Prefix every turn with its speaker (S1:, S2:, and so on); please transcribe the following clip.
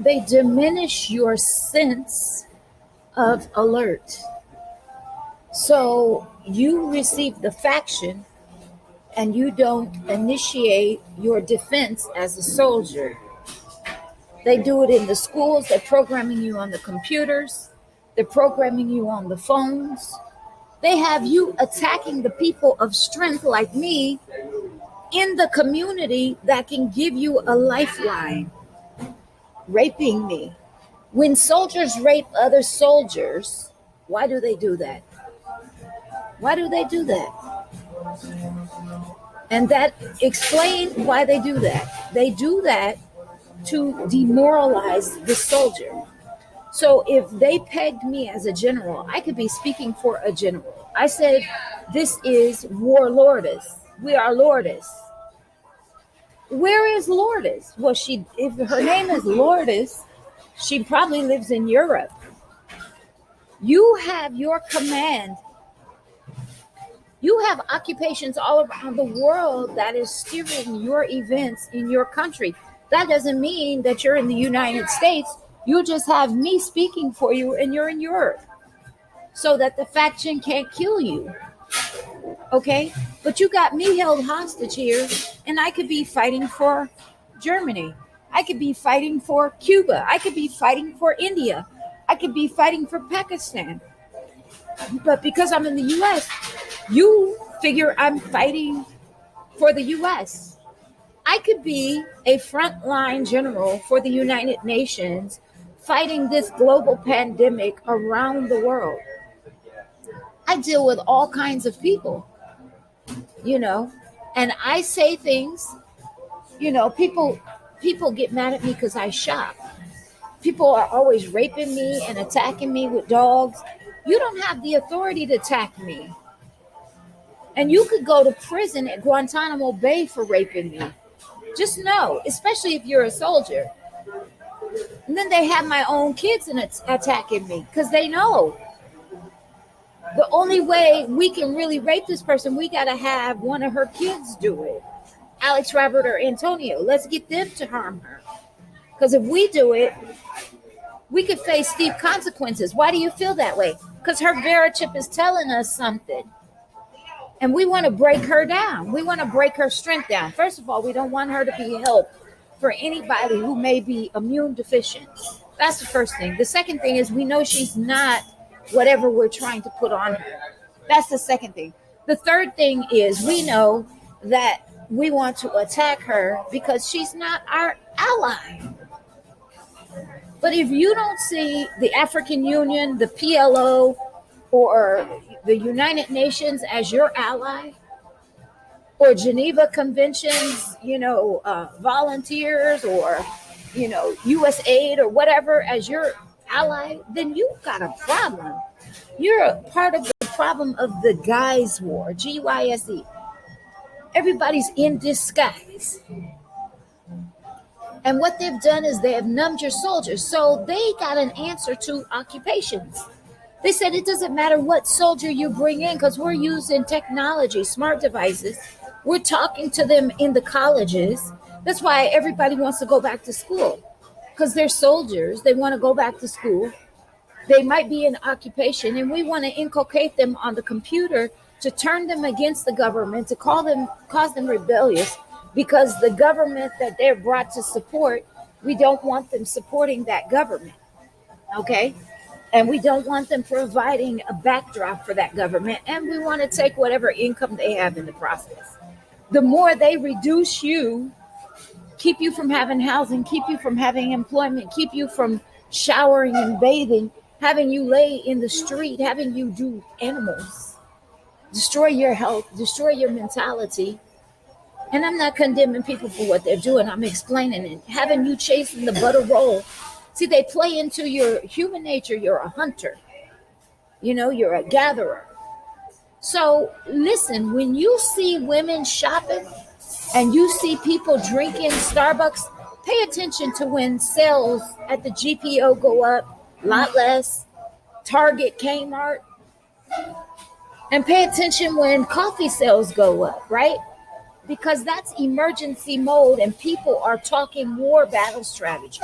S1: they diminish your sense of alert. So you receive the faction and you don't initiate your defense as a soldier. They do it in the schools. They're programming you on the computers. They're programming you on the phones. They have you attacking the people of strength like me in the community that can give you a lifeline, raping me. When soldiers rape other soldiers, why do they do that? Why do they do that? And that explains why they do that. They do that to demoralize the soldier. So if they pegged me as a general, I could be speaking for a general. I said, this is warlordess. We are lordess. Where is lordess? Well, if her name is lordess, she probably lives in Europe. You have your command. You have occupations all around the world that is steering your events in your country. That doesn't mean that you're in the United States. You just have me speaking for you and you're in Europe so that the faction can't kill you. Okay? But you got me held hostage here and I could be fighting for Germany. I could be fighting for Cuba. I could be fighting for India. I could be fighting for Pakistan. But because I'm in the U.S., you figure I'm fighting for the U.S. I could be a frontline general for the United Nations fighting this global pandemic around the world. I deal with all kinds of people, and I say things, people get mad at me because I shop. People are always raping me and attacking me with dogs. You don't have the authority to attack me. And you could go to prison at Guantanamo Bay for raping me. Just know, especially if you're a soldier. And then they have my own kids and it's attacking me because they know the only way we can really rape this person, we got to have one of her kids do it. Alex, Robert, or Antonio. Let's get them to harm her. Because if we do it, we could face steep consequences. Why do you feel that way? Because her Verichip is telling us something. And we want to break her down. We want to break her strength down. First of all, we don't want her to be help for anybody who may be immune deficient. That's the first thing. The second thing is we know she's not whatever we're trying to put on her. That's the second thing. The third thing is we know that we want to attack her because she's not our ally. But if you don't see the African Union, the PLO, or the United Nations as your ally, or Geneva Conventions, volunteers, or, US Aid or whatever as your ally, then you've got a problem. You're a part of the problem of the Guise War, G-Y-S-E. Everybody's in disguise. And what they've done is they have numbed your soldiers. So they got an answer to occupations. They said it doesn't matter what soldier you bring in because we're using technology, smart devices. We're talking to them in the colleges. That's why everybody wants to go back to school because they're soldiers. They want to go back to school. They might be in occupation, and we want to inculcate them on the computer to turn them against the government, to cause them rebellious, because the government that they're brought to support, we don't want them supporting that government, okay? And we don't want them providing a backdrop for that government, and we want to take whatever income they have in the process. The more they reduce you, keep you from having housing, keep you from having employment, keep you from showering and bathing, having you lay in the street, having you do animals, destroy your health, destroy your mentality. And I'm not condemning people for what they're doing. I'm explaining it. Having you chasing the butter roll. See, they play into your human nature. You're a hunter. You're a gatherer. So listen, when you see women shopping and you see people drinking Starbucks, pay attention to when sales at the GPO go up, a lot less, Target, Kmart. And pay attention when coffee sales go up, right? Because that's emergency mode and people are talking war battle strategy.